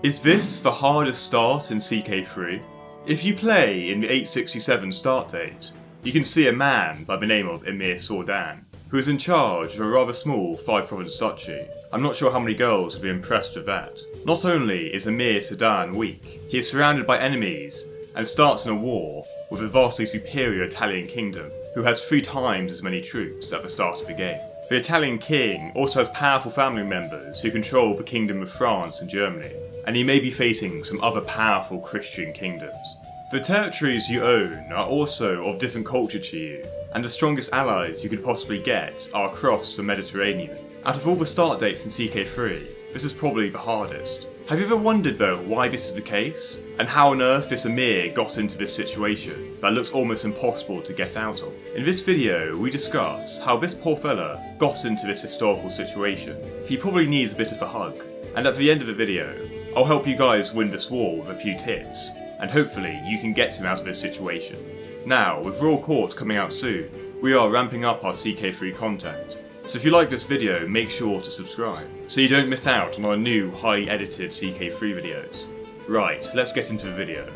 Is this the hardest start in CK3? If you play in the 867 start date, you can see a man by the name of Emir Sordan, who is in charge of a rather small 5-province duchy. I'm not sure how many girls would be impressed with that. Not only is Emir Sordan weak, he is surrounded by enemies and starts in a war with a vastly superior Italian kingdom, who has 3 times as many troops at the start of the game. The Italian king also has powerful family members who control the Kingdom of France and Germany, and he may be facing some other powerful Christian kingdoms. The territories you own are also of different culture to you, and the strongest allies you could possibly get are across the Mediterranean. Out of all the start dates in CK3, this is probably the hardest. Have you ever wondered though why this is the case? And how on earth this Emir got into this situation that looks almost impossible to get out of? In this video we discuss how this poor fella got into this historical situation. He probably needs a bit of a hug. And at the end of the video, I'll help you guys win this war with a few tips, and hopefully you can get him out of this situation. Now, with Royal Court coming out soon, we are ramping up our CK3 content. So if you like this video, make sure to subscribe, so you don't miss out on our new highly edited CK3 videos. Right, let's get into the video.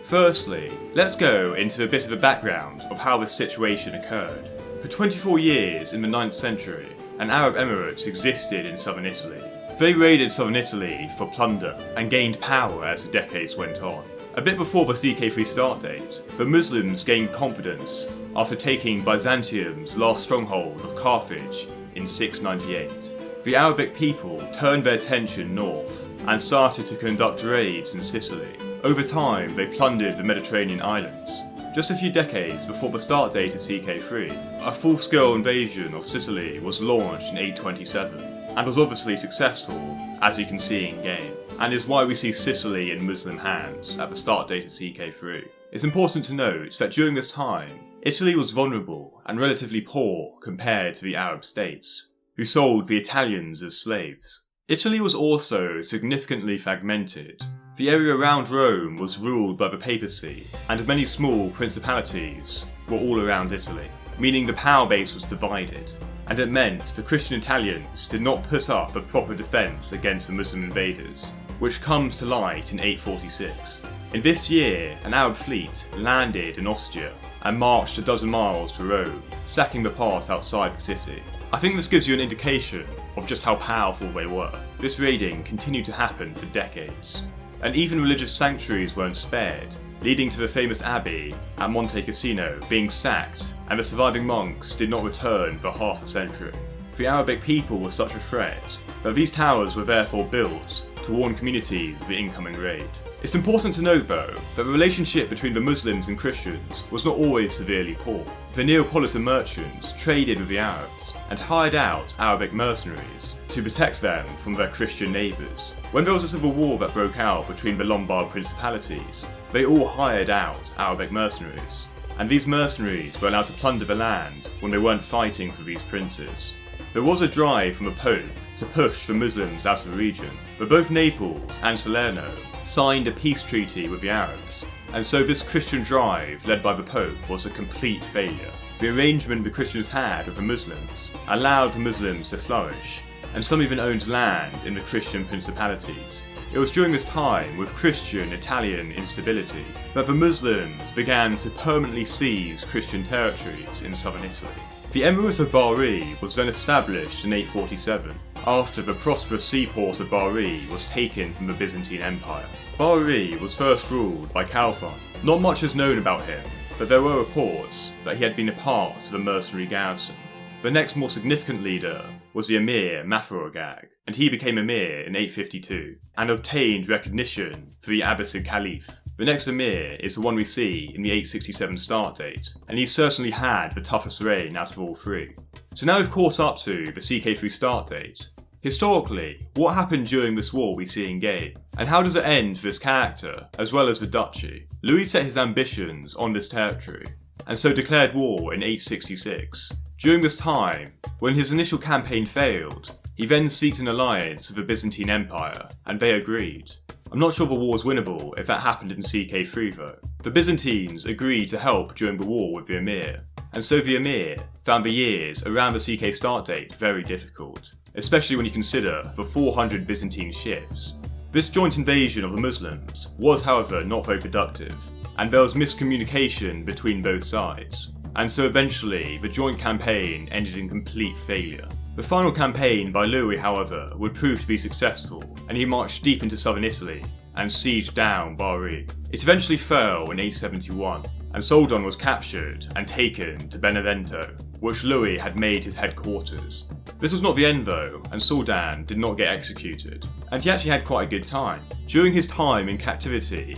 Firstly, let's go into a bit of a background of how this situation occurred. For 24 years in the 9th century, an Arab emirate existed in southern Italy. They raided southern Italy for plunder and gained power as the decades went on. A bit before the CK3 start date, the Muslims gained confidence after taking Byzantium's last stronghold of Carthage in 698. The Arabic people turned their attention north and started to conduct raids in Sicily. Over time, they plundered the Mediterranean islands. Just a few decades before the start date of CK3, a full-scale invasion of Sicily was launched in 827, and was obviously successful, as you can see in-game, and is why we see Sicily in Muslim hands at the start date of CK3. It's important to note that during this time, Italy was vulnerable and relatively poor compared to the Arab states, who sold the Italians as slaves. Italy was also significantly fragmented. The area around Rome was ruled by the papacy, and many small principalities were all around Italy, meaning the power base was divided, and it meant the Christian Italians did not put up a proper defence against the Muslim invaders, which comes to light in 846. In this year, an Arab fleet landed in Ostia and marched a dozen miles to Rome, sacking the part outside the city. I think this gives you an indication of just how powerful they were. This raiding continued to happen for decades, and even religious sanctuaries weren't spared, leading to the famous abbey at Monte Cassino being sacked, and the surviving monks did not return for half a century. The Arabic people were such a threat that these towers were therefore built to warn communities of the incoming raid. It's important to note though, that the relationship between the Muslims and Christians was not always severely poor. The Neapolitan merchants traded with the Arabs and hired out Arabic mercenaries to protect them from their Christian neighbours. When there was a civil war that broke out between the Lombard principalities, they all hired out Arabic mercenaries, and these mercenaries were allowed to plunder the land when they weren't fighting for these princes. There was a drive from the Pope to push the Muslims out of the region, but both Naples and Salerno signed a peace treaty with the Arabs, and so this Christian drive led by the Pope was a complete failure. The arrangement the Christians had with the Muslims allowed the Muslims to flourish, and some even owned land in the Christian principalities. It was during this time, with Christian-Italian instability, that the Muslims began to permanently seize Christian territories in southern Italy. The Emirate of Bari was then established in 847, after the prosperous seaport of Bari was taken from the Byzantine Empire. Bari was first ruled by Khalfan. Not much is known about him, but there were reports that he had been a part of a mercenary garrison. The next more significant leader was the Emir Mafarogag, and he became Emir in 852, and obtained recognition for the Abbasid Caliph. The next Emir is the one we see in the 867 start date, and he certainly had the toughest reign out of all 3. So now we've caught up to the CK3 start date. Historically, what happened during this war we see in game, and how does it end for this character, as well as the duchy? Louis set his ambitions on this territory, and so declared war in 866. During this time, when his initial campaign failed, he then seeked an alliance with the Byzantine Empire, and they agreed. I'm not sure the war was winnable if that happened in CK3 though. The Byzantines agreed to help during the war with the Emir, and so the Emir found the years around the CK start date very difficult, especially when you consider the 400 Byzantine ships. This joint invasion of the Muslims was, however, not very productive, and there was miscommunication between both sides, and so eventually the joint campaign ended in complete failure. The final campaign by Louis, however, would prove to be successful, and he marched deep into southern Italy and sieged down Bari. It eventually fell in 871, and Soldon was captured and taken to Benevento, which Louis had made his headquarters. This was not the end though, and Soldin did not get executed, and he actually had quite a good time. During his time in captivity,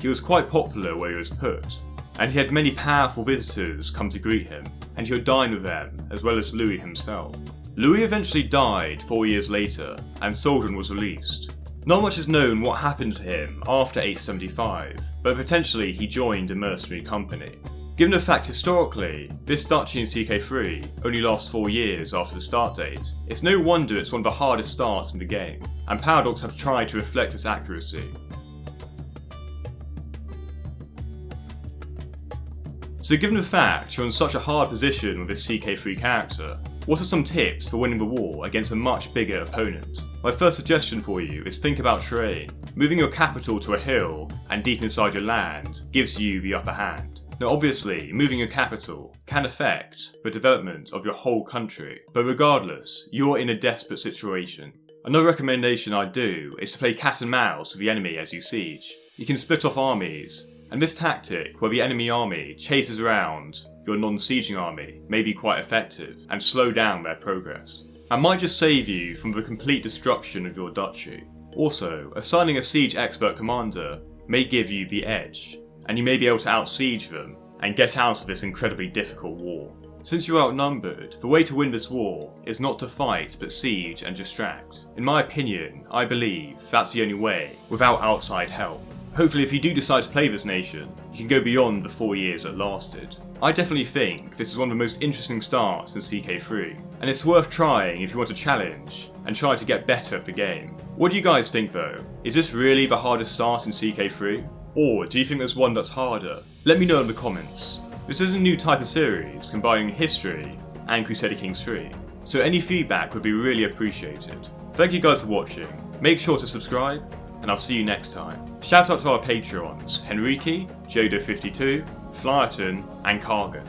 he was quite popular where he was put, and he had many powerful visitors come to greet him, and he would dine with them, as well as Louis himself. Louis eventually died 4 years later, and Soldin was released. Not much is known what happened to him after 875, but potentially he joined a mercenary company. Given the fact historically, this duchy in CK3 only lasts 4 years after the start date, it's no wonder it's one of the hardest starts in the game, and Paradox have tried to reflect this accuracy. So given the fact you're in such a hard position with this CK3 character, what are some tips for winning the war against a much bigger opponent? My first suggestion for you is think about terrain. Moving your capital to a hill and deep inside your land gives you the upper hand. Now obviously, moving your capital can affect the development of your whole country, but regardless, you're in a desperate situation. Another recommendation I'd do is to play cat and mouse with the enemy as you siege. You can split off armies, and this tactic, where the enemy army chases around your non-sieging army, may be quite effective and slow down their progress, and might just save you from the complete destruction of your duchy. Also, assigning a siege expert commander may give you the edge, and you may be able to out-siege them and get out of this incredibly difficult war. Since you're outnumbered, the way to win this war is not to fight but siege and distract. In my opinion, I believe that's the only way, without outside help. Hopefully if you do decide to play this nation, you can go beyond the 4 years it lasted. I definitely think this is one of the most interesting starts in CK3, and it's worth trying if you want a challenge and try to get better at the game. What do you guys think though? Is this really the hardest start in CK3? Or do you think there's one that's harder? Let me know in the comments. This is a new type of series combining history and Crusader Kings 3, so any feedback would be really appreciated. Thank you guys for watching, make sure to subscribe, and I'll see you next time. Shout out to our Patreons, Henriki, Jodo52, Flyerton, and Kargon.